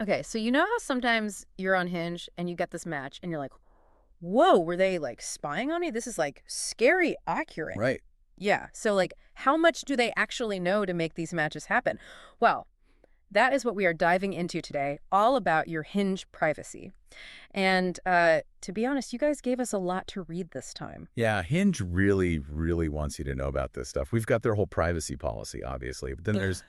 Okay, so you know how sometimes you're on Hinge and you get this match and you're like, whoa, were they like spying on me? This is like scary accurate. Right. Yeah. So, like, how much do they actually know to make these matches happen? Well, that is what we are diving into today, all about your Hinge privacy. And to be honest, you guys gave us a lot to read this time. Yeah, Hinge really, really wants you to know about this stuff. We've got their whole privacy policy, obviously, but then there's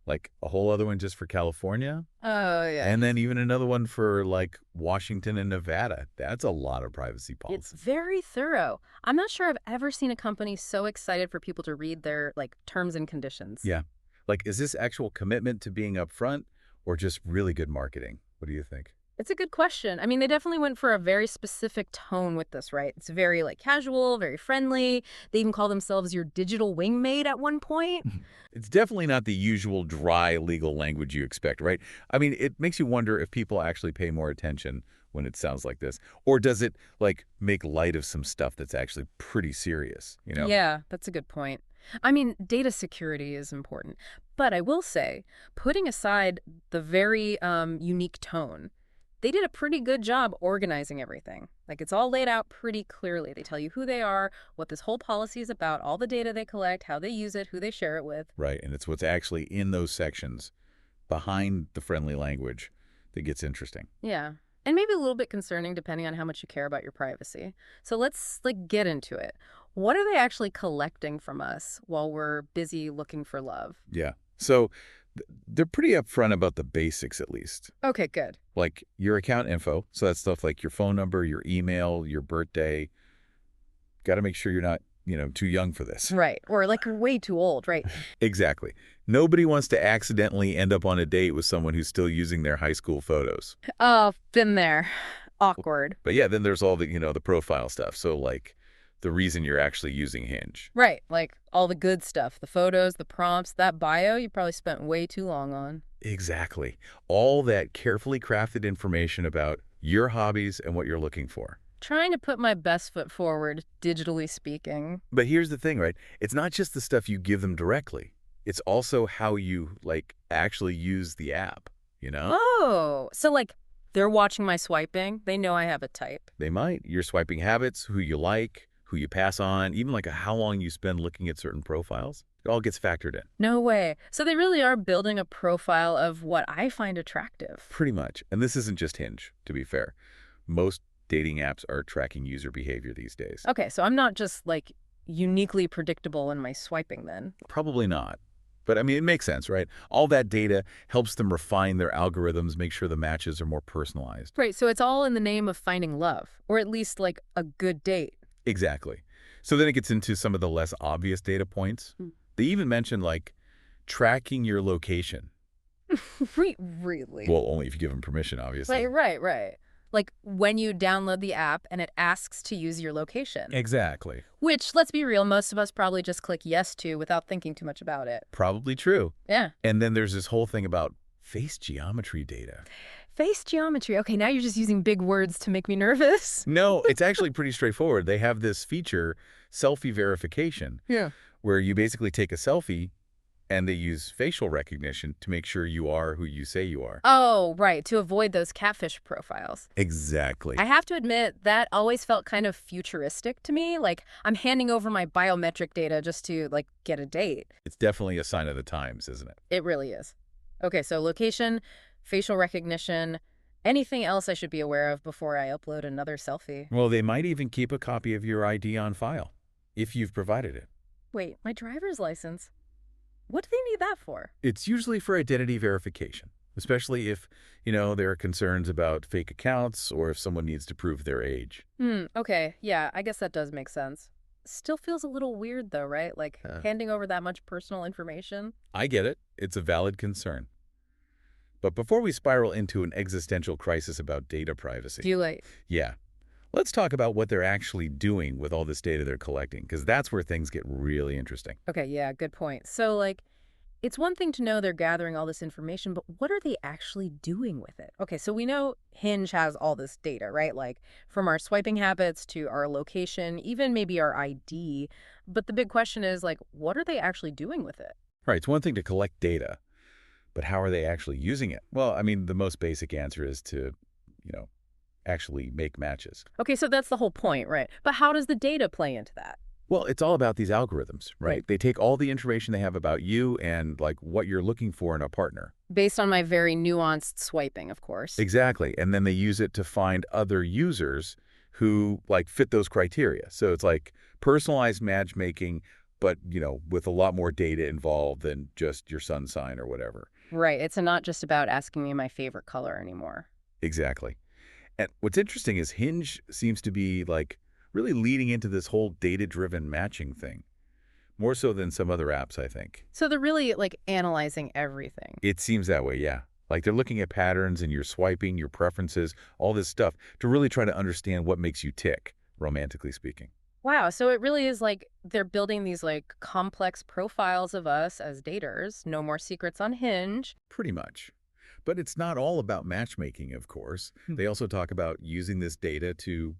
like a whole other one just for California, Oh, yeah. and then even another one for like Washington and Nevada. That's a lot of privacy It's policy. very thorough. I'm not sure I've ever seen a company so excited for people to read their like terms and conditions. Yeah. Like, is this actual commitment to being upfront or just really good marketing? What do you think? It's a good question. I mean, they definitely went for a very specific tone with this, right? It's very like casual, very friendly. They even call themselves your digital wingmate at one point. It's definitely not the usual dry legal language you expect, right? I mean, it makes you wonder if people actually pay more attention when it sounds like this. Or does it, like, make light of some stuff that's actually pretty serious, you know? Yeah, that's a good point. I mean, data security is important. But I will say, putting aside the very unique tone, they did a pretty good job organizing everything. Like, it's all laid out pretty clearly. They tell you who they are, what this whole policy is about, all the data they collect, how they use it, who they share it with. Right, and it's what's actually in those sections behind the friendly language that gets interesting. Yeah. And maybe a little bit concerning depending on how much you care about your privacy. So let's like get into it. What are they actually collecting from us while we're busy looking for love? Yeah. So they're pretty upfront about the basics, at least. Okay, good. Like your account info. So that's stuff like your phone number, your email, your birthday. Got to make sure you're not, too young for this. Right. Or like way too old, right? Exactly. Nobody wants to accidentally end up on a date with someone who's still using their high school photos. Oh, been there. Awkward. But yeah, then there's all the profile stuff. So like the reason you're actually using Hinge. Right. Like all the good stuff, the photos, the prompts, that bio you probably spent way too long on. Exactly. All that carefully crafted information about your hobbies and what you're looking for. Trying to put my best foot forward, digitally speaking. But here's the thing, right? It's not just the stuff you give them directly. It's also how you, like, actually use the app, you know? Oh, so like they're watching my swiping. They know I have a type. They might. Your swiping habits, who you like, who you pass on, even like how long you spend looking at certain profiles. It all gets factored in. No way. So they really are building a profile of what I find attractive. Pretty much. And this isn't just Hinge, to be fair. Most dating apps are tracking user behavior these days. Okay, so I'm not just like uniquely predictable in my swiping then. Probably not. But I mean, it makes sense, right? All that data helps them refine their algorithms, make sure the matches are more personalized. Right, so it's all in the name of finding love, or at least like a good date. Exactly. So then it gets into some of the less obvious data points. Hmm. They even mention, like, tracking your location. Really? Well, only if you give them permission, obviously. Right. Like when you download the app and it asks to use your location. Exactly. Which, let's be real, most of us probably just click yes to without thinking too much about it. Probably true. Yeah. And then there's this whole thing about face geometry data. Face geometry. Okay, now you're just using big words to make me nervous. No, it's actually pretty straightforward. They have this feature, selfie verification, Yeah. where you basically take a selfie and they use facial recognition to make sure you are who you say you are. Oh, right, to avoid those catfish profiles. Exactly. I have to admit, that always felt kind of futuristic to me. Like, I'm handing over my biometric data just to, like, get a date. It's definitely a sign of the times, isn't it? It really is. Okay, so location, facial recognition, anything else I should be aware of before I upload another selfie? Well, they might even keep a copy of your ID on file, if you've provided it. Wait, my driver's license? What do they need that for? It's usually for identity verification, especially if, there are concerns about fake accounts or if someone needs to prove their age. Okay, yeah, I guess that does make sense. Still feels a little weird though, right? Like handing over that much personal information. I get it. It's a valid concern. But before we spiral into an existential crisis about data privacy. Too late. Yeah. Let's talk about what they're actually doing with all this data they're collecting, because that's where things get really interesting. Okay, yeah, good point. So, like, it's one thing to know they're gathering all this information, but what are they actually doing with it? Okay, so we know Hinge has all this data, right? Like, from our swiping habits to our location, even maybe our ID. But the big question is, like, what are they actually doing with it? Right, it's one thing to collect data, But how are they actually using it? Well, I mean, the most basic answer is to, you know, actually make matches. Okay, so that's the whole point, right? But how does the data play into that? Well, it's all about these algorithms, Right. right? They take all the information they have about you and like what you're looking for in a partner. Based on my very nuanced swiping, of course. Exactly. And then they use it to find other users who like fit those criteria. So it's like personalized matchmaking, but, with a lot more data involved than just your sun sign or whatever. Right. It's not just about asking me my favorite color anymore. Exactly. And what's interesting is Hinge seems to be like really leading into this whole data-driven matching thing, more so than some other apps, I think. So they're really like analyzing everything. It seems that way, yeah. Like they're looking at patterns in your swiping, your preferences, all this stuff to really try to understand what makes you tick, romantically speaking. Wow. So it really is like they're building these like complex profiles of us as daters. No more secrets on Hinge. Pretty much. But it's not all about matchmaking, of course. They also talk about using this data to,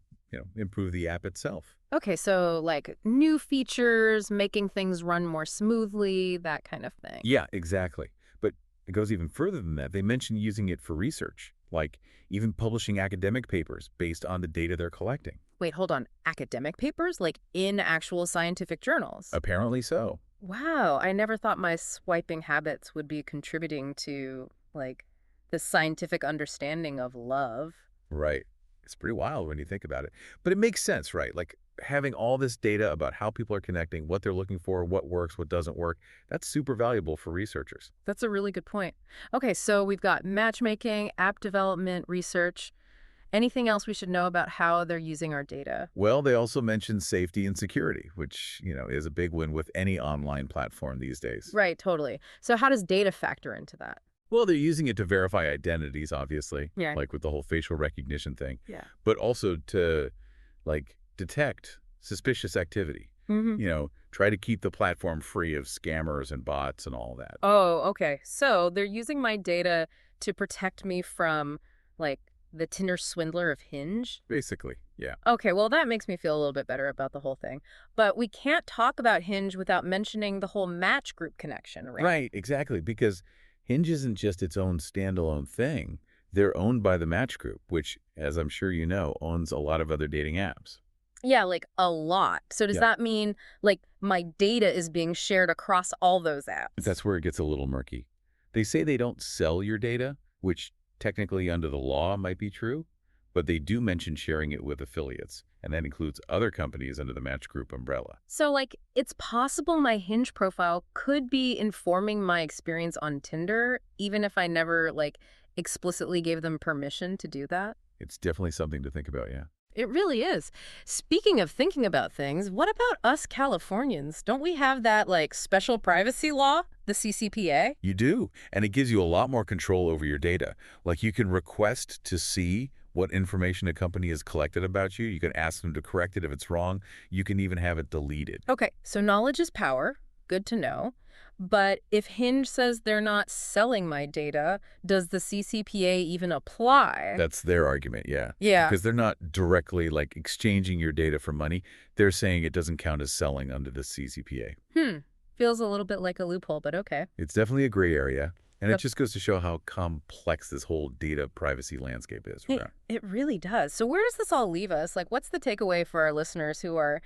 improve the app itself. Okay, so like new features, making things run more smoothly, that kind of thing. Yeah, exactly. But it goes even further than that. They mention using it for research, like even publishing academic papers based on the data they're collecting. Wait, hold on. Academic papers? Like in actual scientific journals? Apparently so. Wow, I never thought my swiping habits would be contributing to, like, the scientific understanding of love. Right. It's pretty wild when you think about it. But it makes sense, right? Like having all this data about how people are connecting, what they're looking for, what works, what doesn't work, that's super valuable for researchers. That's a really good point. Okay, so we've got matchmaking, app development, research. Anything else we should know about how they're using our data? Well, they also mentioned safety and security, which, is a big win with any online platform these days. Right, totally. So how does data factor into that? Well, they're using it to verify identities, obviously, Yeah. like with the whole facial recognition thing, Yeah. but also to, like, detect suspicious activity. Mm-hmm. Try to keep the platform free of scammers and bots and all that. Oh, okay. So they're using my data to protect me from, like, the Tinder swindler of Hinge? Basically, yeah. Okay, well, that makes me feel a little bit better about the whole thing. But we can't talk about Hinge without mentioning the whole match group connection, right? Right, exactly, because Hinge isn't just its own standalone thing. They're owned by the Match Group, which, as I'm sure you know, owns a lot of other dating apps. Yeah, like a lot. So does Yeah. that mean, like, my data is being shared across all those apps? That's where it gets a little murky. They say they don't sell your data, which technically under the law might be true, but they do mention sharing it with affiliates, and that includes other companies under the Match Group umbrella. So, like, it's possible my Hinge profile could be informing my experience on Tinder, even if I never, like, explicitly gave them permission to do that? It's definitely something to think about, yeah. It really is. Speaking of thinking about things, what about us Californians? Don't we have that, like, special privacy law, the CCPA? You do, and it gives you a lot more control over your data. Like you can request to see what information a company has collected about you. You can ask them to correct it if it's wrong. You can even have it deleted. Okay, so knowledge is power. Good to know. But if Hinge says they're not selling my data, does the CCPA even apply? That's their argument, yeah. Yeah. Because they're not directly like exchanging your data for money. They're saying it doesn't count as selling under the CCPA. Feels a little bit like a loophole, but okay. It's definitely a gray area. And it Yep. just goes to show how complex this whole data privacy landscape is. It really does. So where does this all leave us? Like, what's the takeaway for our listeners who are,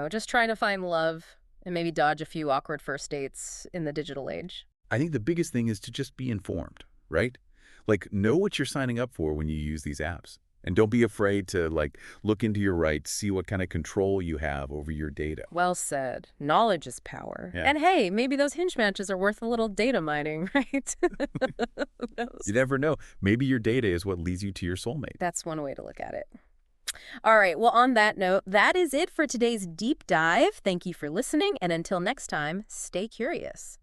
just trying to find love and maybe dodge a few awkward first dates in the digital age? I think the biggest thing is to just be informed, right? Like, know what you're signing up for when you use these apps. And don't be afraid to, like, look into your rights, see what kind of control you have over your data. Well said. Knowledge is power. Yeah. And hey, maybe those Hinge matches are worth a little data mining, right? Who knows? You never know. Maybe your data is what leads you to your soulmate. That's one way to look at it. All right. Well, on that note, that is it for today's deep dive. Thank you for listening. And until next time, stay curious.